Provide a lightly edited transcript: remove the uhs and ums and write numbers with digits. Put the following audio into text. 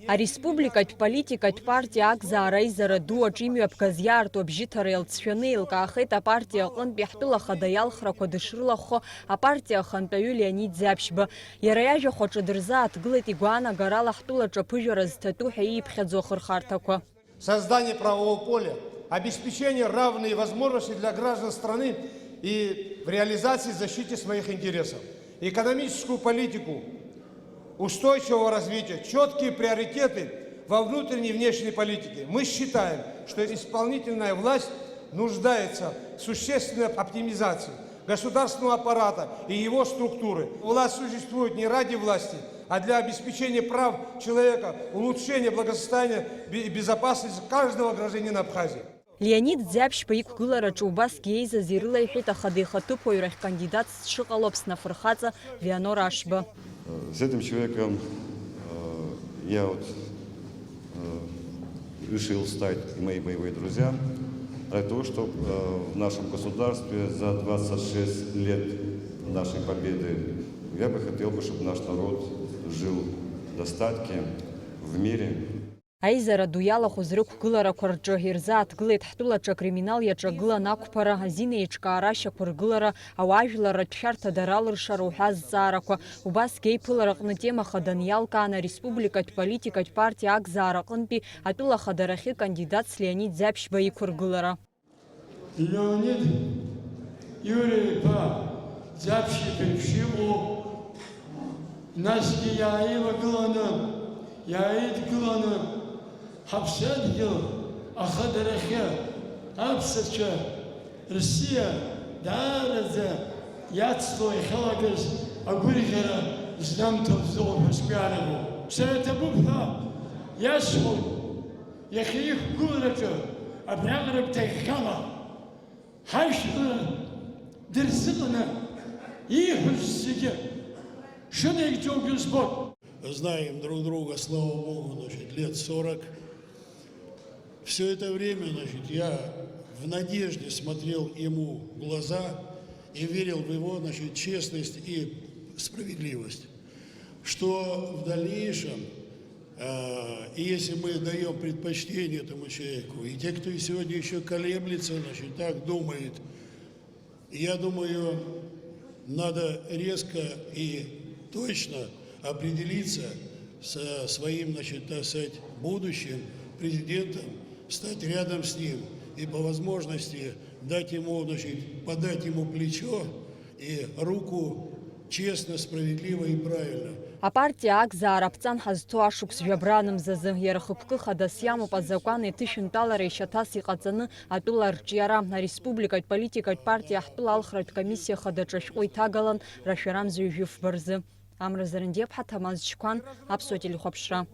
Ареспубликатә политикатә партиа акзаара аизара ду аҿы имҩаԥгаз иаарту абжьыҭара иалҵшәаны еилкаахеит апартиа аҟынтәи ҳтәыла хада иалхрақәа дышрылахо апартиа ахантәаҩы Леонид Ӡаԥшьба. Иара иажәахә аҿы дырзааҭгылеит игәаанагарала ҳтәылаҿы аԥыжәара зҭатәу ҳәа ииԥхьаӡо ахырхарҭақәа. Создание правового поля, обеспечение равной возможности для граждан страны и в реализации и защите своих интересов. Экономическую политику устойчивого развития, четкие приоритеты во внутренней и внешней политике. Мы считаем, что исполнительная власть нуждается в существенной оптимизации государственного аппарата и его структуры. Власть существует не ради власти, а для обеспечения прав человека, улучшения благосостояния и безопасности каждого гражданина Абхазии. Леонид Ӡаԥшьба иқәгылараҿы убасгьы еизаз ирылаиҳәеит ахада ихаҭыԥуаҩрахь кандидатс дшыҟало Аԥсны афырхаҵа Вианор Ашба. С этим человеком я решил стать и мои боевые друзья, для того, чтобы в нашем государстве за 26 лет нашей победы я бы хотел, чтобы наш народ жил в достатке, в мире. Аизара ду иалахәыз рықәгыларақәа рҿы ирзааҭгылеит ҳтәылаҿы акриминал иаҿагылан ақәԥара, азин еиҿкаарашьақәа ргылара, ауаажәларратә шәарҭа даралыршара уҳәа азҵаарақәа. Убасгьы аиԥылара аҟны тема хадан иалкаан ареспубликатә политикатә партиа акзаара аҟынтәи атәыла хадарахьы кандидатс Леонид Ӡаԥшьба иқәыргылара. Леонид Юрий-иԥа Ӡаԥшьиԥа иеиԥш иҟоу насгьы иааидгыланы ҳаԥсадгьыл ахадарахьы аԥсацәа Россиа даараӡа иацло иахьалагаз агәырӷьара знамҭо бзоуп ҳәа сгәаанаго. Сара иҭабуп ҳәа иасҳәоит иахьа иқәгылараҿы абриаҟара бҭахьхала ҳашьра дырзыҟаны ииҳәоз зегьы шынеигӡогьы збоит. Знаем друг друга, слава Богу, значит, лет 40. Все это время, значит, я в надежде смотрел ему в глаза и верил в его, значит, честность и справедливость. Что в дальнейшем, если мы даем предпочтение этому человеку, и те, кто сегодня еще колеблется, значит, так думает, я думаю, надо резко и точно определиться со своим, значит, так сказать, будущим президентом, стать рядом с ним и по возможности дать ему, значит, подать ему плечо и руку честно, справедливо и правильно. Апартиа акзаара аԥҵан ҳазҭо ашықәс жәабранымзазы иара хықәкы хадас иамоуп азакәан еиҭышәынтәалара ишьаҭас иҟаҵаны атәыла арҿиара. Ареспубликатә политикатә партиа ҳтәыла алхратә комиссиа хадаҿы ашәҟәы иҭагалан рашәарамзаҩ Жәыф Барзы. Амра Зарандиев, Ҳаҭамаз Чқәан, Аԥсуа телехәаԥшра.